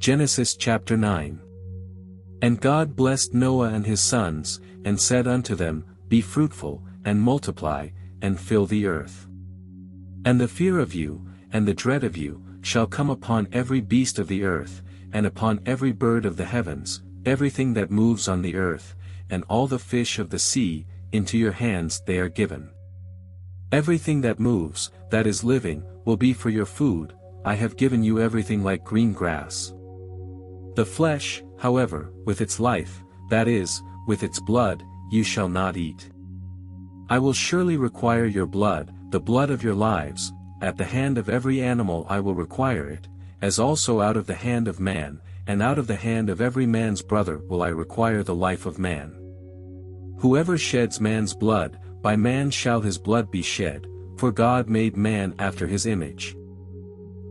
Genesis chapter 9. And God blessed Noah and his sons, and said unto them, Be fruitful, and multiply, and fill the earth. And the fear of you, and the dread of you, shall come upon every beast of the earth, and upon every bird of the heavens, everything that moves on the earth, and all the fish of the sea, into your hands they are given. Everything that moves, that is living, will be for your food. I have given you everything like green grass. The flesh, however, with its life, that is, with its blood, you shall not eat. I will surely require your blood, the blood of your lives, at the hand of every animal I will require it, as also out of the hand of man, and out of the hand of every man's brother will I require the life of man. Whoever sheds man's blood, by man shall his blood be shed, for God made man after his image.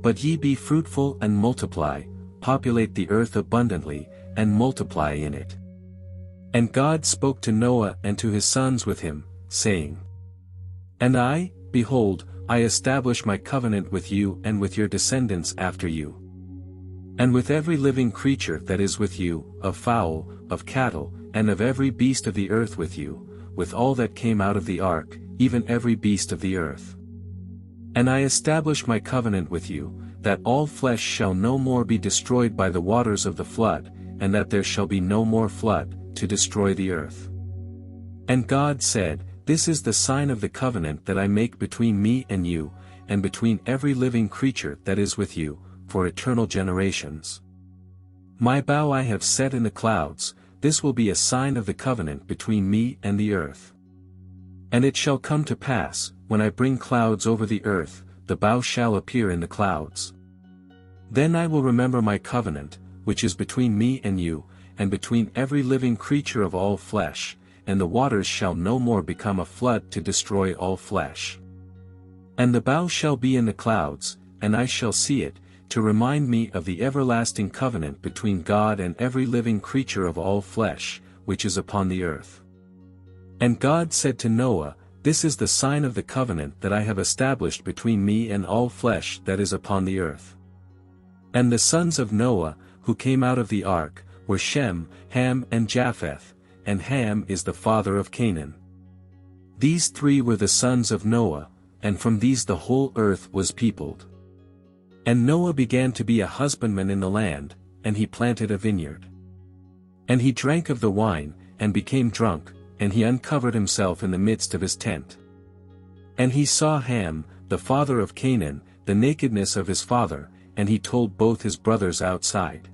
But ye be fruitful and multiply, populate the earth abundantly, and multiply in it. And God spoke to Noah and to his sons with him, saying, And I, behold, I establish my covenant with you and with your descendants after you. And with every living creature that is with you, of fowl, of cattle, and of every beast of the earth with you, with all that came out of the ark, even every beast of the earth. And I establish my covenant with you, that all flesh shall no more be destroyed by the waters of the flood, and that there shall be no more flood, to destroy the earth. And God said, This is the sign of the covenant that I make between me and you, and between every living creature that is with you, for eternal generations. My bow I have set in the clouds, this will be a sign of the covenant between me and the earth. And it shall come to pass, when I bring clouds over the earth, the bow shall appear in the clouds. Then I will remember my covenant, which is between me and you, and between every living creature of all flesh, and the waters shall no more become a flood to destroy all flesh. And the bow shall be in the clouds, and I shall see it, to remind me of the everlasting covenant between God and every living creature of all flesh, which is upon the earth. And God said to Noah, This is the sign of the covenant that I have established between me and all flesh that is upon the earth. And the sons of Noah, who came out of the ark, were Shem, Ham and Japheth, and Ham is the father of Canaan. These three were the sons of Noah, and from these the whole earth was peopled. And Noah began to be a husbandman in the land, and he planted a vineyard. And he drank of the wine, and became drunk, and he uncovered himself in the midst of his tent. And he saw Ham, the father of Canaan, the nakedness of his father, and he told both his brothers outside.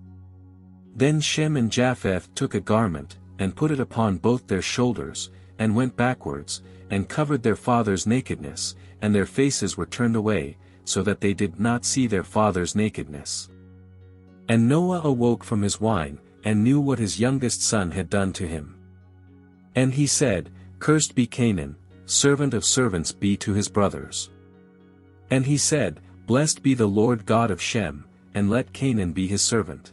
Then Shem and Japheth took a garment, and put it upon both their shoulders, and went backwards, and covered their father's nakedness, and their faces were turned away, so that they did not see their father's nakedness. And Noah awoke from his wine, and knew what his youngest son had done to him. And he said, Cursed be Canaan, servant of servants be to his brothers. And he said, Blessed be the Lord God of Shem, and let Canaan be his servant.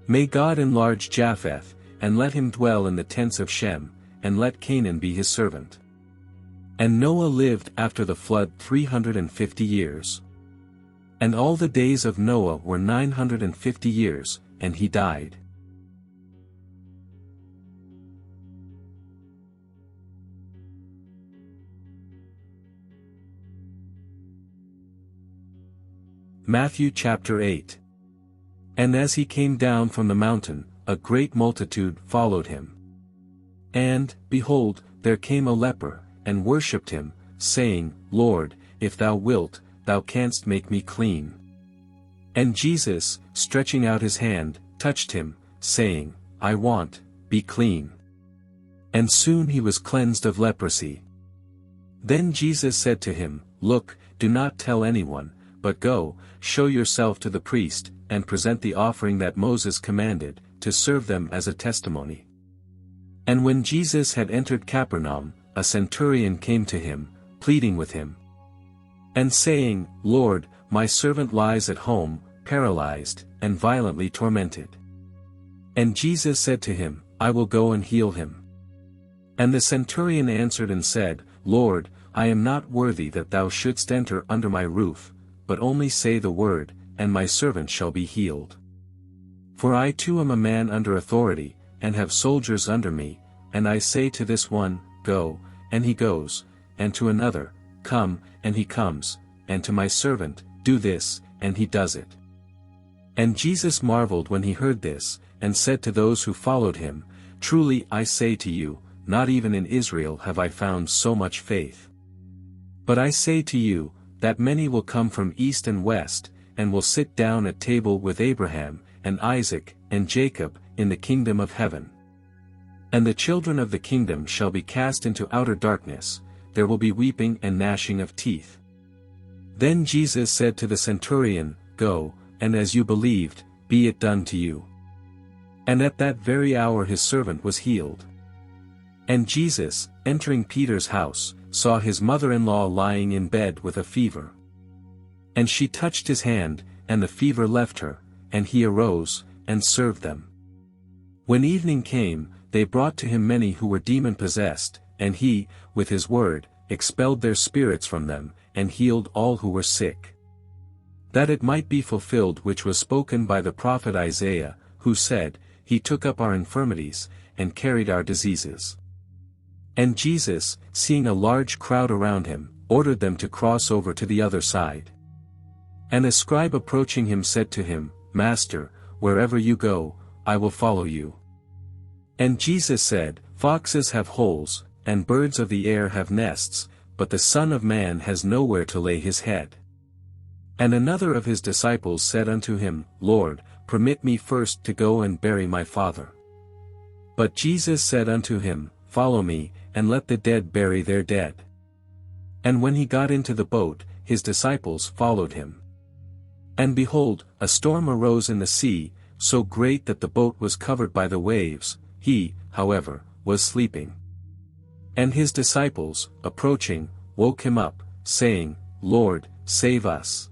May God enlarge Japheth, and let him dwell in the tents of Shem, and let Canaan be his servant. And Noah lived after the flood 350 years. And all the days of Noah were 950 years, and he died. Matthew chapter 8. And as he came down from the mountain, a great multitude followed him. And, behold, there came a leper, and worshipped him, saying, Lord, if thou wilt, thou canst make me clean. And Jesus, stretching out his hand, touched him, saying, I want, be clean. And soon he was cleansed of leprosy. Then Jesus said to him, Look, do not tell anyone, but go, show yourself to the priest, and present the offering that Moses commanded, to serve them as a testimony. And when Jesus had entered Capernaum, a centurion came to him, pleading with him, and saying, Lord, my servant lies at home, paralyzed, and violently tormented. And Jesus said to him, I will go and heal him. And the centurion answered and said, Lord, I am not worthy that thou shouldst enter under my roof, but only say the word, and my servant shall be healed. For I too am a man under authority, and have soldiers under me, and I say to this one, Go, and he goes, and to another, Come, and he comes, and to my servant, Do this, and he does it. And Jesus marveled when he heard this, and said to those who followed him, Truly I say to you, not even in Israel have I found so much faith. But I say to you, that many will come from east and west, and will sit down at table with Abraham, and Isaac, and Jacob, in the kingdom of heaven. And the children of the kingdom shall be cast into outer darkness, there will be weeping and gnashing of teeth. Then Jesus said to the centurion, Go, and as you believed, be it done to you. And at that very hour his servant was healed. And Jesus, entering Peter's house, saw his mother-in-law lying in bed with a fever. And she touched his hand, and the fever left her, and he arose, and served them. When evening came, they brought to him many who were demon-possessed, and he, with his word, expelled their spirits from them, and healed all who were sick. That it might be fulfilled which was spoken by the prophet Isaiah, who said, He took up our infirmities, and carried our diseases. And Jesus, seeing a large crowd around him, ordered them to cross over to the other side. And a scribe approaching him said to him, Master, wherever you go, I will follow you. And Jesus said, Foxes have holes, and birds of the air have nests, but the Son of Man has nowhere to lay his head. And another of his disciples said unto him, Lord, permit me first to go and bury my father. But Jesus said unto him, Follow me, and let the dead bury their dead. And when he got into the boat, his disciples followed him. And behold, a storm arose in the sea, so great that the boat was covered by the waves, he, however, was sleeping. And his disciples, approaching, woke him up, saying, Lord, save us,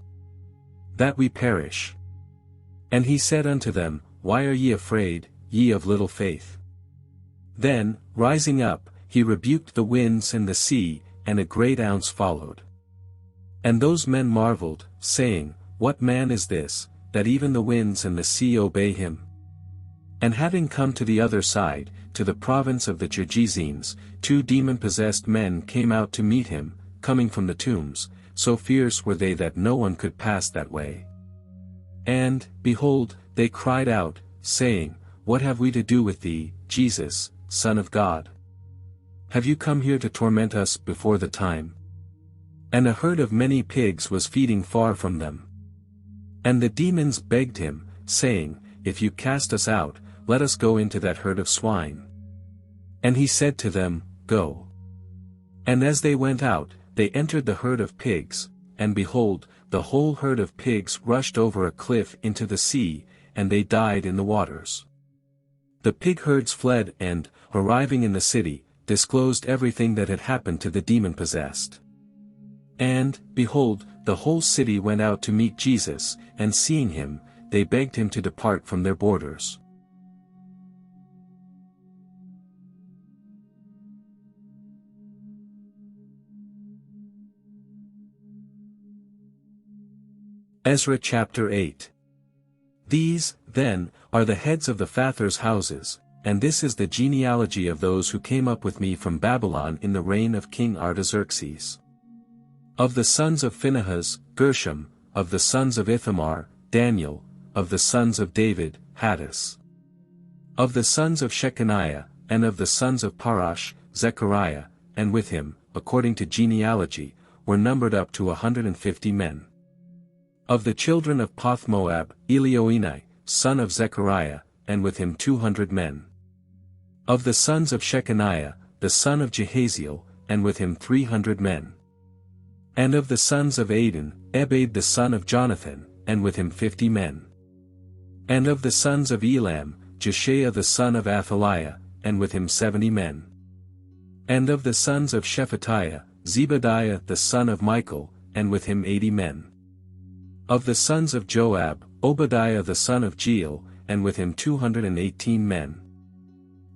that we perish. And he said unto them, Why are ye afraid, ye of little faith? Then, rising up, he rebuked the winds and the sea, and a great ounce followed. And those men marveled, saying, What man is this, that even the winds and the sea obey him? And having come to the other side, to the province of the Gergesenes, 2 demon-possessed men came out to meet him, coming from the tombs, so fierce were they that no one could pass that way. And, behold, they cried out, saying, What have we to do with thee, Jesus, Son of God? Have you come here to torment us before the time? And a herd of many pigs was feeding far from them. And the demons begged him, saying, If you cast us out, let us go into that herd of swine. And he said to them, Go. And as they went out, they entered the herd of pigs, and behold, the whole herd of pigs rushed over a cliff into the sea, and they died in the waters. The pig herds fled and, arriving in the city, disclosed everything that had happened to the demon-possessed. And, behold, the whole city went out to meet Jesus, and seeing him, they begged him to depart from their borders. Ezra chapter 8. These, then, are the heads of the fathers' houses, and this is the genealogy of those who came up with me from Babylon in the reign of King Artaxerxes. Of the sons of Phinehas, Gershom; of the sons of Ithamar, Daniel; of the sons of David, Hattus; of the sons of Shechaniah, and of the sons of Parash, Zechariah, and with him, according to genealogy, were numbered up to 150 men. Of the children of Pathmoab, Elioenai, son of Zechariah, and with him 200 men. Of the sons of Shechaniah, the son of Jehaziel, and with him 300 men. And of the sons of Adin, Ebed the son of Jonathan, and with him 50 men. And of the sons of Elam, Jeshaiah the son of Athaliah, and with him 70 men. And of the sons of Shephatiah, Zebadiah the son of Michael, and with him 80 men. Of the sons of Joab, Obadiah the son of Jeiel, and with him 218 men.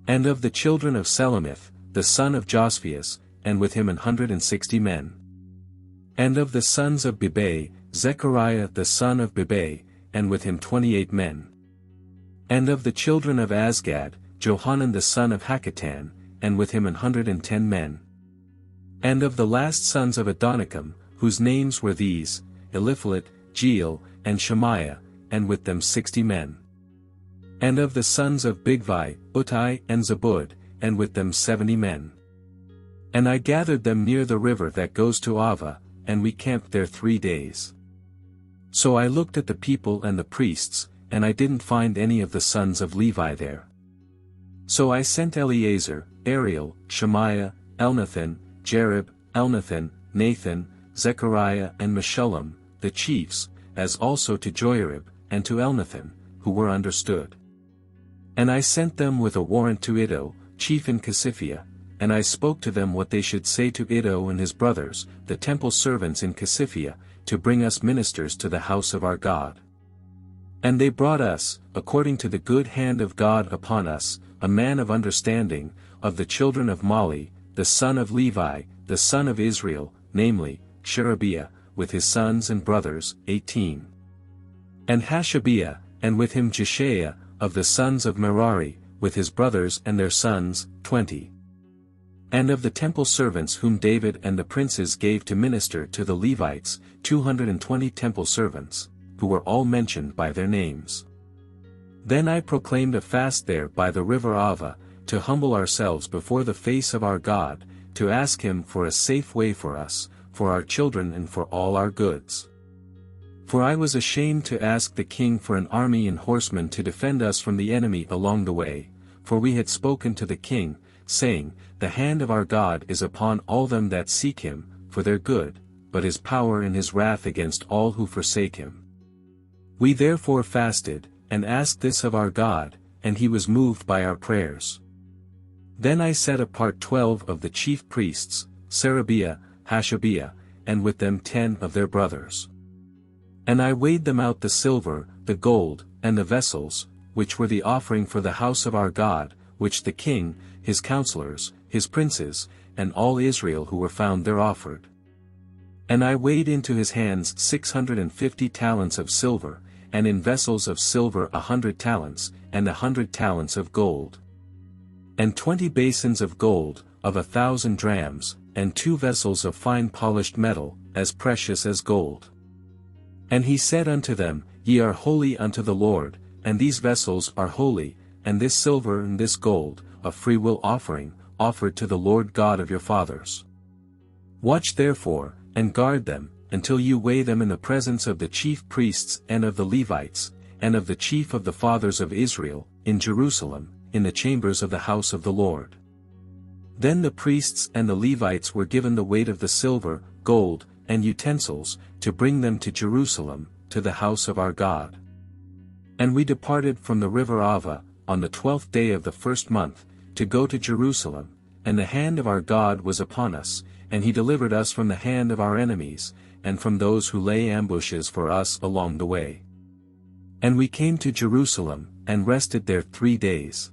And of the children of Selomith, the son of Josphias, and with him 160 men. And of the sons of Bebai, Zechariah the son of Bebai, and with him 28 men. And of the children of Azgad, Johanan the son of Hakatan, and with him 110 men. And of the last sons of Adonikam, whose names were these, Eliphalet, Jeiel, and Shemaiah, and with them 60 men. And of the sons of Bigvai, Uttai and Zabud, and with them 70 men. And I gathered them near the river that goes to Ava, and we camped there 3 days. So I looked at the people and the priests, and I didn't find any of the sons of Levi there. So I sent Eleazar, Ariel, Shemaiah, Elnathan, Jerib, Elnathan, Nathan, Zechariah and Meshullam, the chiefs, as also to Joiarib, and to Elnathan, who were understood. And I sent them with a warrant to Iddo, chief in Casiphia, and I spoke to them what they should say to Iddo and his brothers, the temple servants in Casiphia, to bring us ministers to the house of our God. And they brought us, according to the good hand of God upon us, a man of understanding, of the children of Mali, the son of Levi, the son of Israel, namely, Sherebiah, with his sons and brothers, 18. And Hashabiah, and with him Jeshaiah, of the sons of Merari, with his brothers and their sons, 20. And of the temple servants whom David and the princes gave to minister to the Levites, 220 temple servants, who were all mentioned by their names. Then I proclaimed a fast there by the river Ava, to humble ourselves before the face of our God, to ask him for a safe way for us, for our children and for all our goods. For I was ashamed to ask the king for an army and horsemen to defend us from the enemy along the way, for we had spoken to the king, saying, The hand of our God is upon all them that seek him, for their good, but his power and his wrath against all who forsake him. We therefore fasted, and asked this of our God, and he was moved by our prayers. Then I set apart 12 of the chief priests, Sherebiah, Hashabiah, and with them 10 of their brothers. And I weighed them out the silver, the gold, and the vessels, which were the offering for the house of our God, which the king, his counselors, his princes, and all Israel who were found there offered. And I weighed into his hands 650 talents of silver, and in vessels of silver 100 talents, and 100 talents of gold. And 20 basins of gold, of 1,000 drams, and 2 vessels of fine polished metal, as precious as gold. And he said unto them, Ye are holy unto the Lord, and these vessels are holy, and this silver and this gold, a freewill offering, offered to the Lord God of your fathers. Watch therefore, and guard them, until you weigh them in the presence of the chief priests and of the Levites, and of the chief of the fathers of Israel, in Jerusalem, in the chambers of the house of the Lord. Then the priests and the Levites were given the weight of the silver, gold, and utensils, to bring them to Jerusalem, to the house of our God. And we departed from the river Ava, on the 12th day of the first month, to go to Jerusalem, and the hand of our God was upon us, and he delivered us from the hand of our enemies, and from those who lay ambushes for us along the way. And we came to Jerusalem, and rested there 3 days.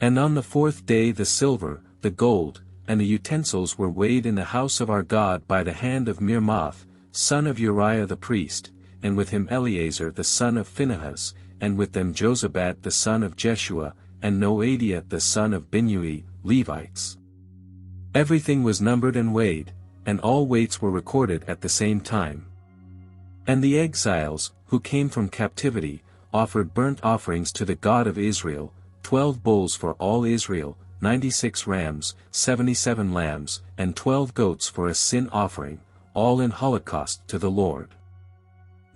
And on the 4th day the silver, the gold, and the utensils were weighed in the house of our God by the hand of Mirmoth, son of Uriah the priest, and with him Eleazar the son of Phinehas, and with them Jozabat the son of Jeshua, and Noadiah the son of Binnui, Levites. Everything was numbered and weighed, and all weights were recorded at the same time. And the exiles, who came from captivity, offered burnt offerings to the God of Israel, 12 bulls for all Israel, 96 rams, 77 lambs, and 12 goats for a sin offering, all in holocaust to the Lord.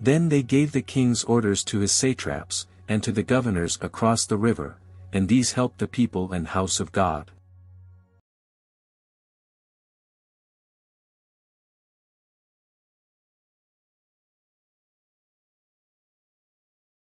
Then they gave the king's orders to his satraps, and to the governors across the river, and these helped the people and house of God.